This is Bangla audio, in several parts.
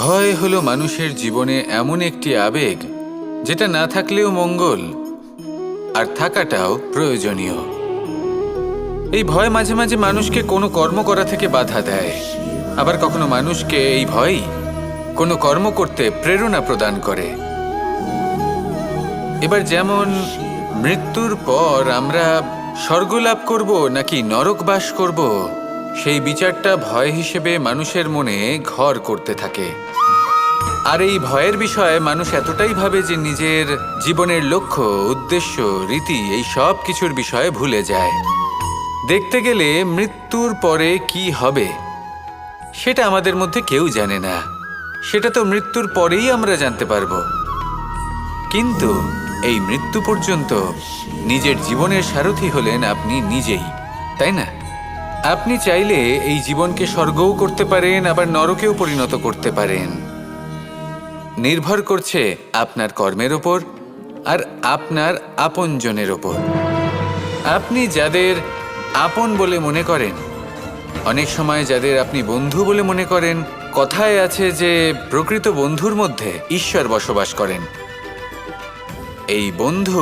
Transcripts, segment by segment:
ভয় হলো মানুষের জীবনে এমন একটি আবেগ যেটা না থাকলেও মঙ্গল, আর থাকাটাও প্রয়োজনীয়। এই ভয় মাঝে মাঝে মানুষকে কোনো কর্ম করা থেকে বাধা দেয়, আবার কখনো মানুষকে এই ভয়ই কোনো কর্ম করতে প্রেরণা প্রদান করে। এবার যেমন মৃত্যুর পর আমরা স্বর্গলাভ করব নাকি নরক বাস করব, সেই বিচারটা ভয় হিসেবে মানুষের মনে ঘর করতে থাকে। আর এই ভয়ের বিষয়ে মানুষ এতটাই ভাবে যে নিজের জীবনের লক্ষ্য, উদ্দেশ্য, রীতি এই সব কিছুর বিষয়ে ভুলে যায়। দেখতে গেলে মৃত্যুর পরে কি হবে সেটা আমাদের মধ্যে কেউ জানে না। সেটা তো মৃত্যুর পরেই আমরা জানতে পারবো। কিন্তু এই মৃত্যু পর্যন্ত নিজের জীবনের সারথি হলেন আপনি নিজেই, তাই না? আপনি চাইলে এই জীবনকে স্বর্গও করতে পারেন, আবার নরকেও পরিণত করতে পারেন। নির্ভর করছে আপনার কর্মের ওপর আর আপনার আপনজনের ওপর। আপনি যাদের আপন বলে মনে করেন, অনেক সময় যাদের আপনি বন্ধু বলে মনে করেন, কথায় আছে যে প্রকৃত বন্ধুর মধ্যে ঈশ্বর বসবাস করেন। এই বন্ধু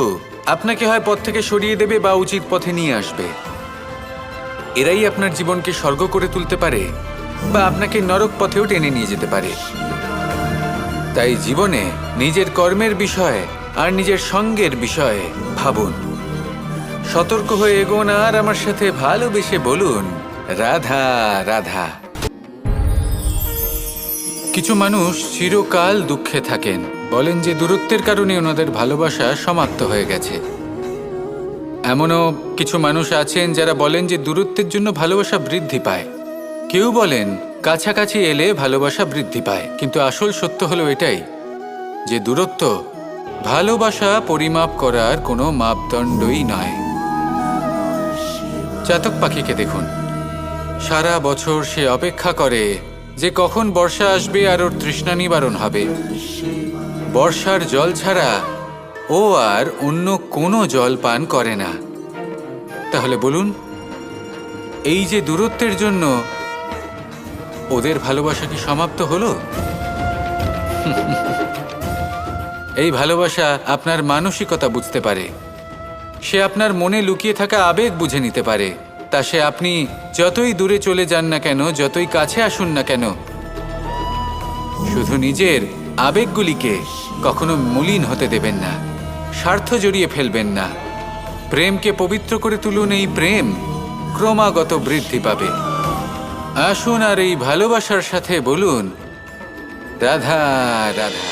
আপনাকে হয় পথ থেকে সরিয়ে দেবে বা উচিত পথে নিয়ে আসবে। এরাই আপনার জীবনকে স্বর্গ করে তুলতে পারে বা আপনাকে নরক পথেও টেনে নিয়ে যেতে পারে। তাই জীবনে নিজের কর্মের বিষয়ে আর নিজের সঙ্গের বিষয়ে ভাবুন, সতর্ক হয়ে এগোন আর আমার সাথে ভালোবেসে বলুন রাধা রাধা। কিছু মানুষ চিরকাল দুঃখে থাকেন, বলেন যে দূরত্বের কারণে ওনাদের ভালোবাসা সমাপ্ত হয়ে গেছে। এমনও কিছু মানুষ আছেন যারা বলেন যে দূরত্বের জন্য ভালোবাসা বৃদ্ধি পায়। কেউ বলেন কাছাকাছি এলে ভালোবাসা বৃদ্ধি পায়, কিন্তু আসল সত্য হলো এটাই যে দূরত্ব ভালোবাসা পরিমাপ করার কোনো মাপদণ্ডই নয়। চাতক পাখিকে দেখুন, সারা বছর সে অপেক্ষা করে যে কখন বর্ষা আসবে আর ওর তৃষ্ণা নিবারণ হবে। বর্ষার জল ছাড়া ও আর অন্য কোনো জল পান করে না। তাহলে বলুন, এই যে দূরত্বের জন্য ওদের ভালোবাসা কি সমাপ্ত হলো? এই ভালোবাসা আপনার মানসিকতা বুঝতে পারে, সে আপনার মনে লুকিয়ে থাকা আবেগ বুঝে নিতে পারে। তা সে আপনি যতই দূরে চলে যান না কেন, যতই কাছে আসুন না কেন, শুধু নিজের আবেগগুলিকে কখনো মলিন হতে দেবেন না, স্বার্থ জড়িয়ে ফেলবেন না। প্রেমকে পবিত্র করে তুলুন, এই প্রেম ক্রমাগত বৃদ্ধি পাবে। আসুন আর এই ভালোবাসার সাথে বলুন রাধা রাধা।